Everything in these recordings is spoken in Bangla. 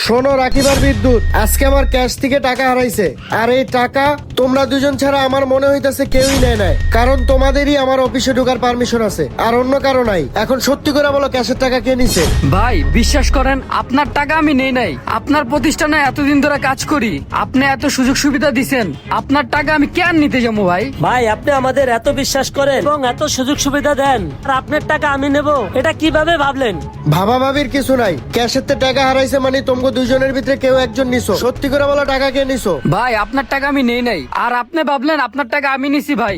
শোনো রাকিব আর বিদ্যুৎ, আজকে আমার ক্যাশ থেকে টাকা হারাইছে। আর এই টাকা তোমরা দুজন ছাড়া আমার মনে হইতেছে কেউই নেয় নাই, কারণ তোমাদেরই আমার অফিসে ঢোকার পারমিশন আছে, আর অন্য কারো নাই। এখন সত্যি করে বলো, ক্যাশের টাকা কে নিছে? ভাই বিশ্বাস করেন, আপনার টাকা আমি নেই নাই। আপনার প্রতিষ্ঠানে এতদিন ধরে কাজ করি, আপনি এত সুযোগ সুবিধা দিছেন, আপনার টাকা আমি কেন নিতে যাবো ভাই? ভাই আপনি আমাদের এত বিশ্বাস করেন এবং এত সুযোগ সুবিধা দেন, আর আপনার টাকা আমি নেব, এটা কিভাবে ভাবলেন? ভাবা ভাবির কিছু নাই, ক্যাশের তে টাকা হারাইছে মানে তোমরা দুজনের ভিতরে কেউ একজন নিছো। সত্যি করে বলো, টাকা কে নিছো? ভাই আপনার টাকা আমি নেই নাই, আর আপনি ভাবলেন আপনার টাকা আমি নিছি ভাই।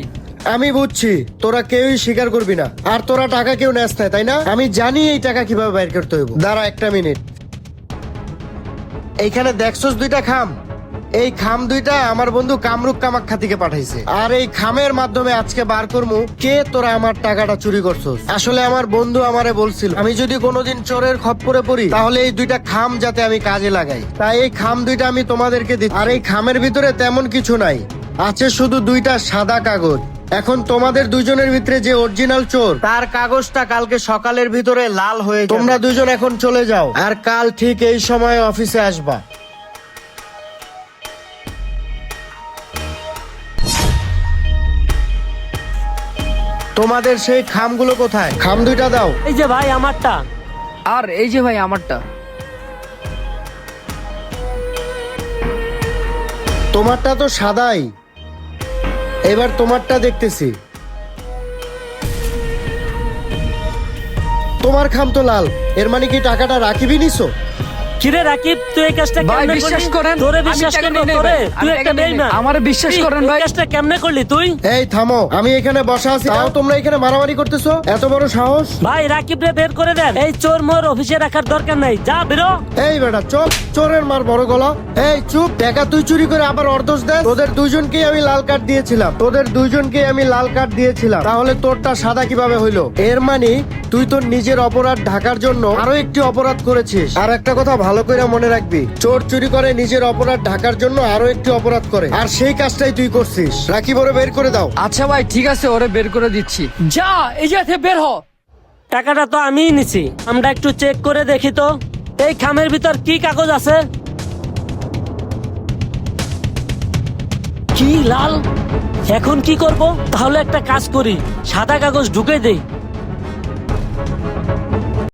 আমি বুঝছি তোরা কেউই স্বীকার করবি না, আর তোরা টাকা কেউ নেস না, তাই না? আমি জানি এই টাকা কিভাবে বাইর করতে হইব। দাঁড়া একটা মিনিট। এইখানে দেখছস দুইটা খাম, এই খাম দুইটা আমার বন্ধু কামরুক কামাখ্যা থেকে পাঠাইছে, আর এই খামের মাধ্যমে আজকে বার করমু কে তোরা আমার টাকাটা চুরি করছস। আসলে আমার বন্ধু আমারে বলছিল আমি যদি কোনোদিন চোরের খপ্পরে পড়ি তাহলে এই দুইটা খাম যাতে আমি কাজে লাগাই, তাই এই খাম দুইটা আমি তোমাদেরকে দিই। আর এই খামের ভিতরে তেমন কিছু নাই, আছে শুধু দুইটা সাদা কাগজ। এখন তোমাদের দুজনের ভিতরে যে অরিজিনাল চোর, তার কাগজটা কালকে সকালের ভিতরে লাল হয়ে যাবে। তোমরা দুজন এখন চলে যাও, আর কাল ঠিক এই সময় অফিসে আসবা। তোমাদের সেই খামগুলো কোথায়? খাম দুইটা দাও। এই যে ভাই আমারটা। আর এই যে ভাই আমারটা। তোমারটা তো সাদাই, এবার তোমারটা দেখতেছি। তোমার খাম তো লাল, এর মানে কি টাকাটা রাখিবি নিছো? কিরে রাকিব, তুই এই কাজটা ভাই কেমনে বিশ্বাস করলি? করেন, তোরে আমি বিশ্বাস টাকা করবো নেই নাই তোরে? ভাই, তুই আমি একটা টাকা নেই বেঈমান। নাই। আমারে বিশ্বাস এই, করেন এই ভাই। কাজটা কেমনে করলি তুই? এই থামো, আমি এখানে বসা আছি, তাও তোমরা এখানে মারামারি করতেছো? এত বড় সাহস! ভাই রাকিব রে বের করে দেন, এই চোর মোর অফিসে রাখার দরকার নাই, যা বেরো। এই বেটা চুপ, চোরের মার বড় গলা। এই চুপ, টাকা তুই চুরি করে আবার অর্ধস দেয়। তোদের দুইজনকেই আমি লাল কার্ড দিয়েছিলাম, তাহলে তোরটা সাদা কিভাবে হইলো? এর মানে তুই তোর নিজের অপরাধ ঢাকার জন্য আরো একটি অপরাধ করেছিস। আর একটা কথা ভালো করে মনে রাখবি, চোর চুরি করে নিজের অপরাধ ঢাকার জন্য আরো একটি অপরাধ করে, আর সেই কাজটাই তুই করছিস। রাকিব ওরে বের করে দাও। আচ্ছা ভাই ঠিক আছে, ওরে বের করে দিচ্ছি। যা এই যে বের হ। টাকাটা তো আমিই নিছি, আমরা একটু চেক করে দেখি তো এই খামের ভিতর কি কাগজ আছে। কি লাল? এখন কি করব? তাহলে একটা কাজ করি, সাদা কাগজ ঢুকে দেই।